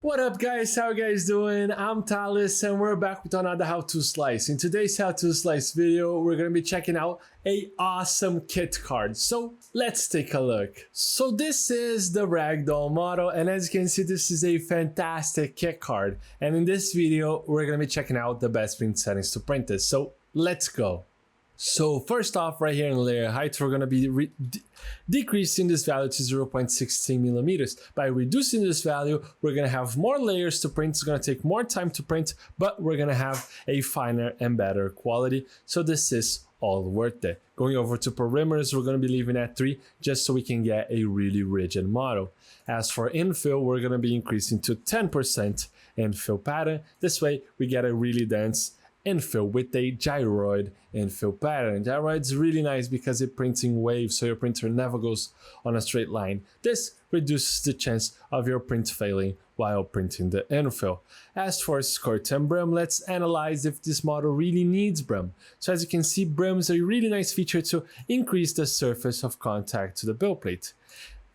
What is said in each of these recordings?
What up guys, how you guys doing? I'm Talis and we're back with another how to slice. In today's how to slice video, we're gonna be checking out a awesome kit card. So let's take a look. So this is the Ragdoll model, and as you can see, this is a fantastic kit card. And in this video, we're gonna be checking out the best print settings to print this. So let's go. So first off, right here in layer height, we're going to be decreasing this value to 0.16 millimeters. By reducing this value, we're going to have more layers to print. It's going to take more time to print, but we're going to have a finer and better quality. So this is all worth it. Going over to perimeters, we're going to be leaving at 3 just so we can get a really rigid model. As for infill, we're going to be increasing to 10% infill pattern. This way, we get a really dense infill with a gyroid infill pattern. Gyroid is really nice because it prints in waves, so your printer never goes on a straight line. This reduces the chance of your print failing while printing the infill. As for skirt and brim, let's analyze if this model really needs brim. So as you can see, brim is a really nice feature to increase the surface of contact to the build plate.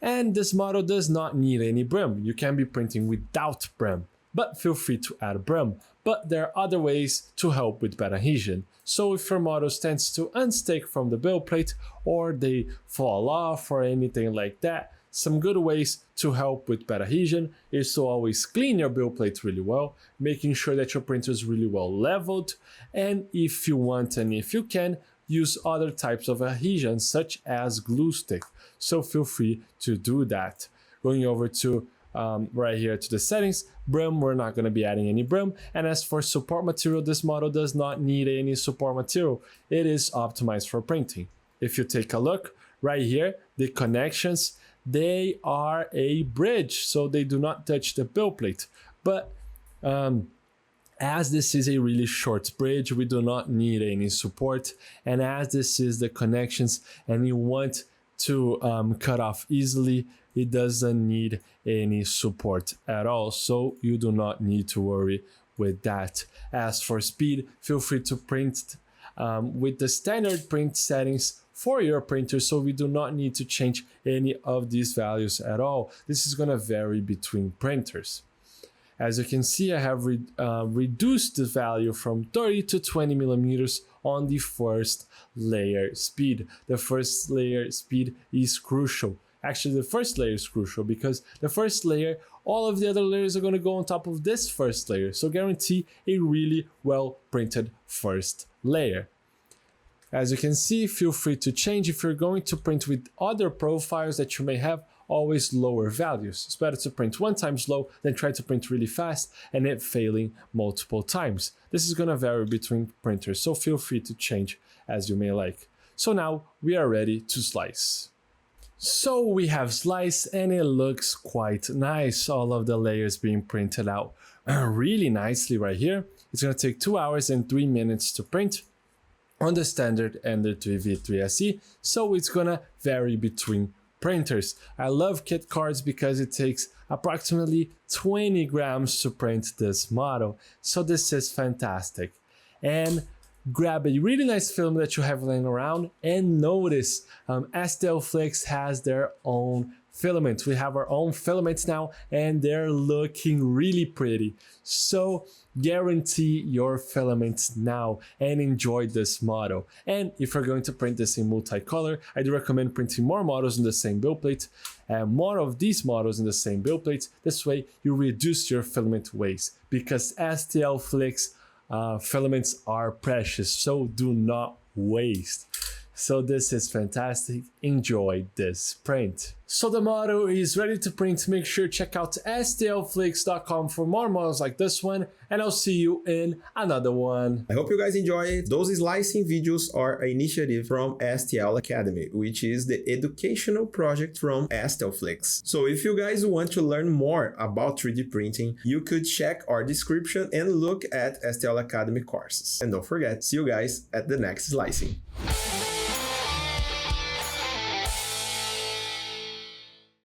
And this model does not need any brim. You can be printing without brim, but feel free to add brim. But there are other ways to help with bed adhesion. So if your model tends to unstick from the build plate, or they fall off or anything like that, some good ways to help with bed adhesion is to always clean your build plate really well, making sure that your printer is really well leveled, and if you want and if you can, use other types of adhesion such as glue stick. So feel free to do that. Going over to right here to the settings, brim, we're not going to be adding any brim. And as for support material, this model does not need any support material. It is optimized for printing. If you take a look right here, the connections, they are a bridge, so they do not touch the build plate. But as this is a really short bridge, we do not need any support. And as this is the connections and you want to cut off easily, it doesn't need any support at all, so you do not need to worry with that. As for speed, feel free to print with the standard print settings for your printer, so we do not need to change any of these values at all. This is going to vary between printers. As you can see, I have reduced the value from 30 to 20 millimeters on the first layer speed. The first layer speed is crucial. Actually, the first layer is crucial because the first layer, all of the other layers are going to go on top of this first layer. So guarantee a really well printed first layer. As you can see, feel free to change. If you're going to print with other profiles that you may have, always lower values. It's better to print one time slow than try to print really fast and it failing multiple times. This is going to vary between printers, so feel free to change as you may like. So now we are ready to slice. So we have sliced and it looks quite nice. All of the layers being printed out really nicely right here. It's going to take 2 hours and 3 minutes to print on the standard and the 3V3SE. So it's going to vary between printers. I love kit cards because it takes approximately 20 grams to print this model. So this is fantastic. And grab a really nice film that you have laying around and notice STL Flix has their own filaments. We have our own filaments now and they're looking really pretty. So guarantee your filaments now and enjoy this model. And if you're going to print this in multicolor, I do recommend printing more models in the same build plate and more of these models in the same build plate. This way you reduce your filament waste because STL Flix filaments are precious, so do not waste. So this is fantastic. Enjoy this print. So the model is ready to print. Make sure to check out stlflix.com for more models like this one, and I'll see you in another one. I hope you guys enjoy it. Those slicing videos are an initiative from STL Academy, which is the educational project from STL Flix. So if you guys want to learn more about 3D printing, you could check our description and look at STL Academy courses. And don't forget, see you guys at the next slicing.